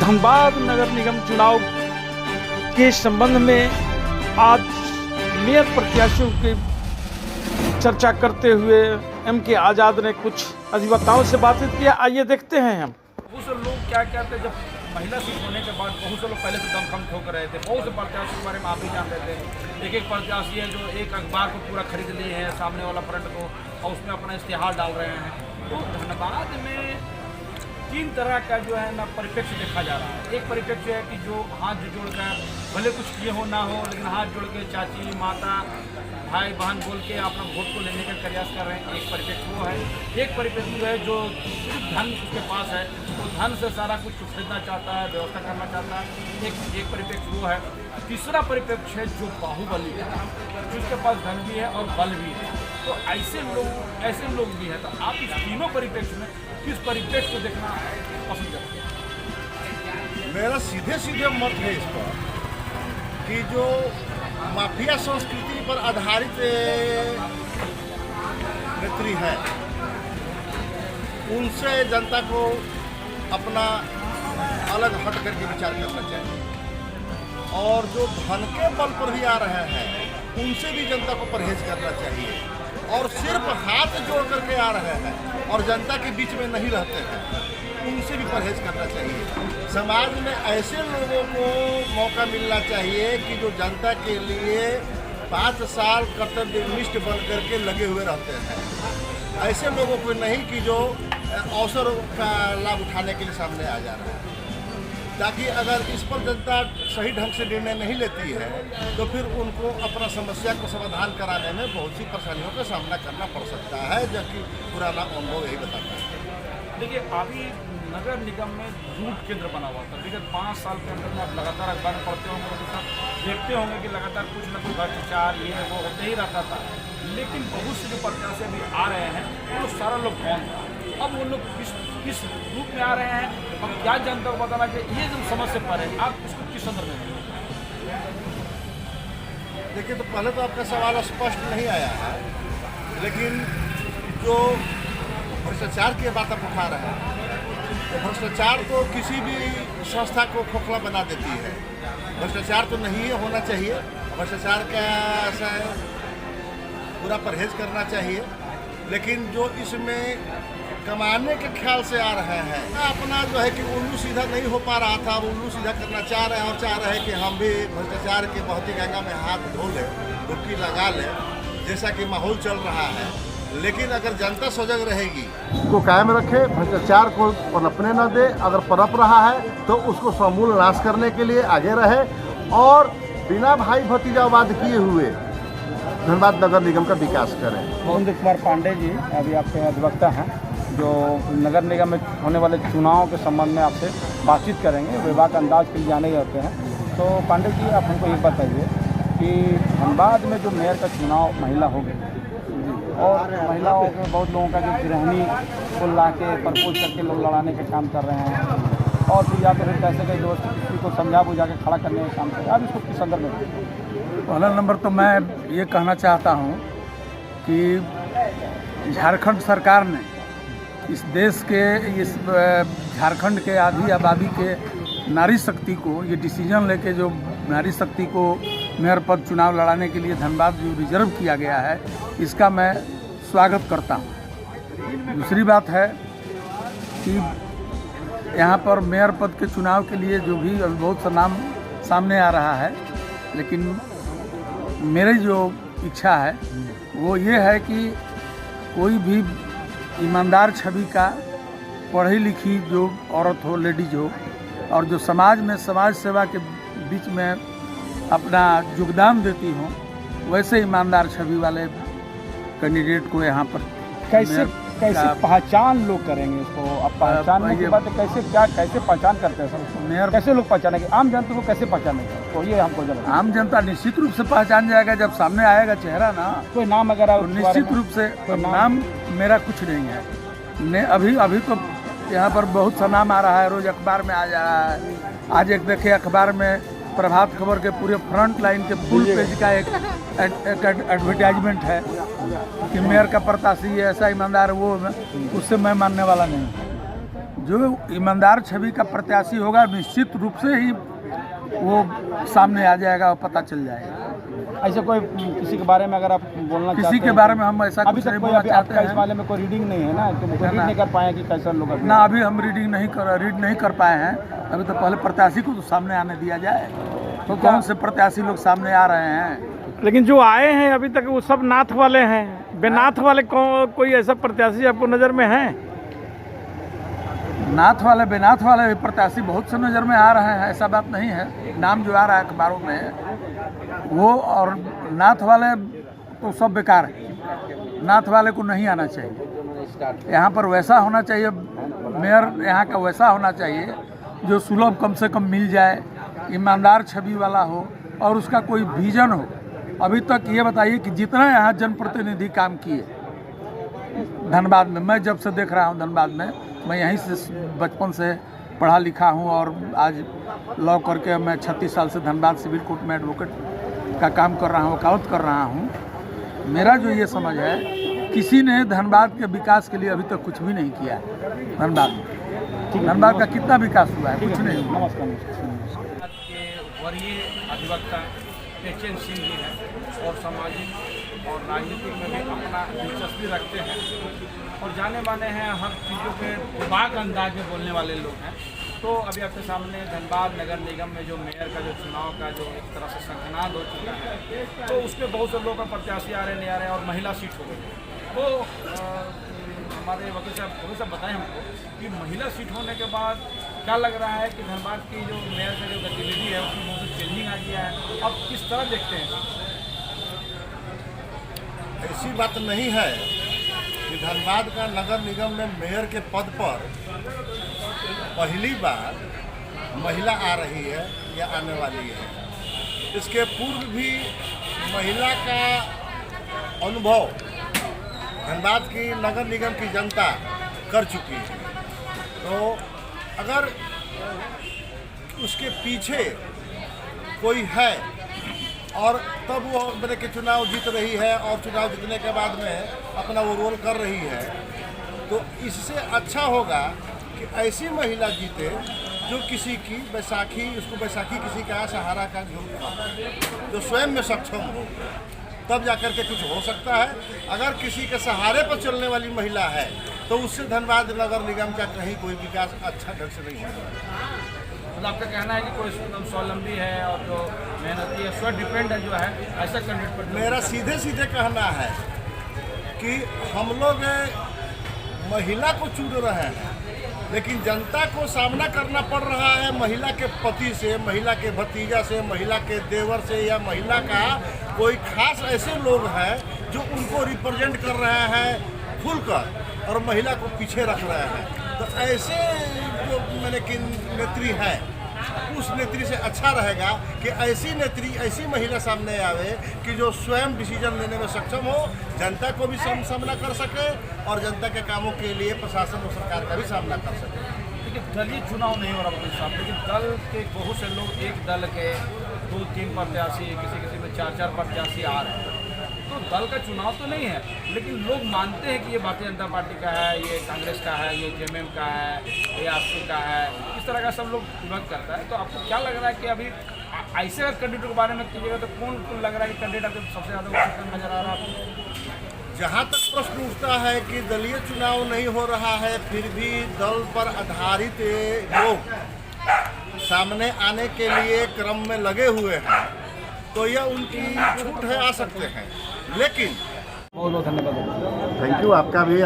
धनबाद नगर निगम चुनाव के संबंध में आज मेयर प्रत्याशियों की चर्चा करते हुए M.K. आज़ाद ने कुछ अधिवक्ताओं से बातचीत किया। आइए देखते हैं हम। बहुत से लोग क्या कहते हैं, जब महिला सीट होने के बाद बहुत से लोग पहले से दमखम ठोक रहे थे। बहुत से प्रत्याशी के बारे में आप भी जान रहे थे। एक प्रत्याशी है जो एक अखबार को पूरा खरीद लिए हैं, सामने वाला फ्रंट को, और उसमें अपना इश्तिहार डाल रहे हैं। तो धनबाद में तीन तरह का जो है ना परिप्रेक्ष्य देखा जा रहा है। एक परिप्रेक्ष्य है कि जो हाथ जोड़कर भले कुछ किए हो ना हो, लेकिन हाथ जोड़ के चाची माता भाई बहन बोल के अपना वोट को लेने का प्रयास कर रहे हैं। एक परिप्रेक्ष्य वो है। एक परिप्रेक्ष्य है जो सिर्फ धन उसके पास है, तो धन से सारा कुछ खरीदना चाहता है, व्यवस्था करना चाहता है। एक परिप्रेक्ष्य वो है। तीसरा परिप्रेक्ष्य है जो बाहुबली है, जिसके पास धन भी है और बल भी है। तो ऐसे लोग भी हैं। तो आप इस तीनों परिप्रेक्ष्य में किस परिप्रेक्ष्य को देखना पसंद करते हैं? मेरा सीधे मत है इस पर कि जो माफिया संस्कृति पर आधारित नेत्री है, उनसे जनता को अपना अलग हट करके विचार करना चाहिए। और जो धन के बल पर भी आ रहे हैं, उनसे भी जनता को परहेज करना चाहिए। और सिर्फ हाथ जोड़ करके आ रहे हैं और जनता के बीच में नहीं रहते हैं, उनसे भी परहेज करना चाहिए। समाज में ऐसे लोगों को मौका मिलना चाहिए कि जो जनता के लिए 5 साल कर्तव्यनिष्ठ बन करके लगे हुए रहते हैं। ऐसे लोगों को नहीं कि जो अवसर का लाभ उठाने के लिए सामने आ जा रहे हैं। ताकि अगर इस पर जनता सही ढंग से निर्णय नहीं लेती है तो फिर उनको अपना समस्या को समाधान कराने में बहुत सी परेशानियों का सामना करना पड़ सकता है, जबकि पुराना अनुभव यही बताता है। देखिए, अभी नगर निगम में झूठ केंद्र बना हुआ था। विगत 5 साल के अंदर में आप लगातार अखबार में पढ़ते होंगे तो देखते होंगे कि लगातार कुछ न कुछ भ्रष्टाचार ये वो होते ही रहता था। लेकिन बहुत से जो प्रत्याशी अभी आ रहे हैं वो सारा लोग कौन था, अब वो लोग किस रूप में आ रहे हैं, अब क्या जनता को बताना कि ये जो समझ से परे आप इसको किस संदर्भ में देखें? देखिए, तो पहले तो आपका सवाल स्पष्ट नहीं आया है, लेकिन जो भ्रष्टाचार की बात आप उठा रहे हैं, तो भ्रष्टाचार तो किसी भी संस्था को खोखला बना देती है। भ्रष्टाचार तो नहीं होना चाहिए। भ्रष्टाचार का ऐसा पूरा परहेज करना चाहिए। लेकिन जो इसमें कमाने के ख्याल से आ रहे हैं, अपना जो है कि उल्लू सीधा नहीं हो पा रहा था, उल्लू सीधा करना चाह रहे हैं और चाह रहे हैं कि हम भी भ्रष्टाचार के बहती गंगा में हाथ धो लें, डुबकी लगा लें, जैसा कि माहौल चल रहा है। लेकिन अगर जनता सजग रहेगी, उसको कायम रखे, भ्रष्टाचार को पनपने न दे, अगर पनप रहा है तो उसको समूल नाश करने के लिए आगे रहे और बिना भाई भतीजावाद किए हुए धनबाद नगर निगम का विकास करें। मोहिंद्र कुमार पांडे जी अभी आपके अधिवक्ता हैं, जो नगर निगम में होने वाले चुनाव के संबंध में आपसे बातचीत करेंगे। विभाग अंदाज के लिए जाने जाते हैं। तो पांडे जी, आप हमको ये बताइए कि धनबाद में जो मेयर का चुनाव महिला हो गई और महिलाओं के बहुत लोगों का जो गृहिणी को ला के प्रपोज करके लोग लड़ाने का काम कर रहे हैं, और फिर या तो फिर पैसे के दोस्त किसी को समझा बुझा के खड़ा करने का काम कर रहे हैं। आप इसको किस संदर्भ में? पहला नंबर तो मैं ये कहना चाहता हूँ कि झारखंड सरकार ने इस देश के, इस झारखंड के आधी आबादी के नारी शक्ति को ये डिसीजन लेके जो नारी शक्ति को मेयर पद चुनाव लड़ाने के लिए धनबाद जो रिजर्व किया गया है, इसका मैं स्वागत करता हूँ। दूसरी बात है कि यहाँ पर मेयर पद के चुनाव के लिए जो भी अभी बहुत सा नाम सामने आ रहा है, लेकिन मेरी जो इच्छा है वो ये है कि कोई भी ईमानदार छवि का, पढ़ी लिखी जो औरत हो, लेडीज हो, और जो समाज में समाज सेवा के बीच में अपना योगदान देती हो, वैसे ईमानदार छवि वाले कैंडिडेट को यहाँ पर कैसे पहचान लोग करेंगे इसको? अब पहचानने के बाद कैसे पहचान करते हैं सर? मेयर कैसे लोग पहचानेंगे? आम जनता को कैसे पहचानेंगे? तो ये हमको जब आम जनता निश्चित रूप से पहचान जाएगा जब सामने आएगा चेहरा ना। कोई नाम अगर तो निश्चित रूप से नाम मेरा कुछ नहीं है। अभी तो यहाँ पर बहुत सा नाम आ रहा है, रोज अखबार में आ जा रहा है। आज एक देखिए अखबार में प्रभात खबर के पूरे फ्रंट लाइन के फुल पेज का एक एडवर्टाइजमेंट है कि मेयर का प्रत्याशी ऐसा ईमानदार, वो उससे मैं मानने वाला नहीं। जो ईमानदार छवि का प्रत्याशी होगा निश्चित रूप से ही वो सामने आ जाएगा और पता चल जाएगा। ऐसे कोई किसी के बारे में अगर आप बोलना चाहते हैं, किसी के बारे में हम ऐसा अभी कुछ तक नहीं कोई बोलना अभी चाहते आपका इस हैं वाले में कोई रीडिंग नहीं है ना, तो रीड नहीं कर पाए कि कैसा लोग अभी- ना, अभी हम रीड नहीं कर पाए हैं। अभी तो पहले प्रत्याशी को तो सामने आने दिया जाए, तो कौन से प्रत्याशी लोग सामने आ रहे हैं। लेकिन जो आए हैं अभी तक वो सब नाथ वाले हैं। बेनाथ वाले कोई ऐसा प्रत्याशी आपको नज़र में है? नाथ वाले बेनाथ वाले प्रत्याशी बहुत से नज़र में आ रहे हैं, ऐसा बात नहीं है। नाम जो आ रहा है अखबारों में वो और नाथ वाले तो सब बेकार है। नाथ वाले को नहीं आना चाहिए। यहाँ पर वैसा होना चाहिए, मेयर यहाँ का वैसा होना चाहिए जो सुलभ कम से कम मिल जाए, ईमानदार छवि वाला हो और उसका कोई विजन हो। अभी तक ये बताइए कि जितना यहाँ जनप्रतिनिधि काम किए धनबाद में, मैं जब से देख रहा हूँ धनबाद में, मैं यहीं से बचपन से पढ़ा लिखा हूँ और आज लॉ करके मैं 36 साल से धनबाद सिविल कोर्ट में एडवोकेट का काम कर रहा हूँ, वकालत कर रहा हूँ। मेरा जो ये समझ है, किसी ने धनबाद के विकास के लिए अभी तक कुछ भी नहीं किया है। धनबाद में धनबाद का कितना विकास हुआ है? कुछ नहीं हुआ। नमस्कार। के वरीय अधिवक्ता एचएन सिंह जी हैं और सामाजिक और राजनीतिक में भी अपना दिलचस्पी रखते हैं और जाने माने हैं, हर चीज़ों के बाग अंदाज में बोलने वाले लोग हैं। तो अभी आपके सामने धनबाद नगर निगम में जो मेयर का जो चुनाव का जो एक तरह से शंखनाद हो चुका है, तो उसमें बहुत से लोगों का प्रत्याशी आ रहे नहीं आ रहे और महिला सीट हो गई। तो हमारे वकील साहब थोड़ा सा बताएं हमको कि महिला सीट होने के बाद क्या लग रहा है कि धनबाद की जो मेयर का जो गतिविधि है उसमें बहुत चेंजिंग आ गया है। अब किस तरह देखते हैं? ऐसी बात नहीं है कि धनबाद का नगर निगम में मेयर के पद पर पहली बार महिला आ रही है या आने वाली है। इसके पूर्व भी महिला का अनुभव धनबाद की नगर निगम की जनता कर चुकी है। तो अगर उसके पीछे कोई है और तब वो मेरे के चुनाव जीत रही है और चुनाव जीतने के बाद में अपना वो रोल कर रही है, तो इससे अच्छा होगा कि ऐसी महिला जीते जो किसी की बैसाखी, उसको बैसाखी किसी का सहारा का जरूरत हो, जो स्वयं में सक्षम हो, तब जाकर के कुछ हो सकता है। अगर किसी के सहारे पर चलने वाली महिला है तो उससे धनबाद नगर निगम का कहीं कोई विकास अच्छा ढंग से नहीं होगा। मतलब आपका कहना है कि कोई स्वावलंबी है और जो मेहनती है, स्व डिपेंड है, जो है ऐसा कैंडिडेट पर मेरा सीधे सीधे कहना है कि हम लोग महिला को चुन रहे हैं, लेकिन जनता को सामना करना पड़ रहा है महिला के पति से, महिला के भतीजा से, महिला के देवर से, या महिला का कोई खास ऐसे लोग हैं जो उनको रिप्रेजेंट कर रहे हैं खुलकर और महिला को पीछे रख रहे हैं। तो ऐसे जो मैंने कि नेत्री है, उस नेत्री से अच्छा रहेगा कि ऐसी नेत्री, ऐसी महिला सामने आवे कि जो स्वयं डिसीजन लेने में सक्षम हो, जनता को भी सामना कर सके और जनता के कामों के लिए प्रशासन और सरकार का भी सामना कर सके। देखिए, दलीय चुनाव नहीं हो रहा वकील साहब, लेकिन दल के बहुत से लोग, एक दल के 2-3 प्रत्याशी, किसी में 4-4 प्रत्याशी आ रहे हैं। तो दल का चुनाव तो नहीं है, लेकिन लोग मानते हैं कि ये भारतीय जनता पार्टी का है, ये कांग्रेस का है, ये जेएमएम का है, ये आपसी का है, इस तरह का सब लोग विभाग करता है। तो आपको क्या लग रहा है कि अभी ऐसे अगर कैंडिडेट के बारे में कीजिएगा तो कौन लग रहा है कि कैंडिडेट आपको सबसे ज़्यादा उपयुक्त नजर आ रहा है आपको? जहाँ तक प्रश्न उठता है कि दलीय चुनाव नहीं हो रहा है, फिर भी दल पर आधारित लोग सामने आने के लिए क्रम में लगे हुए हैं, तो यह उनकी छूट है, आ सकते हैं। लेकिन बहुत बहुत धन्यवाद। थैंक यू आपका भी।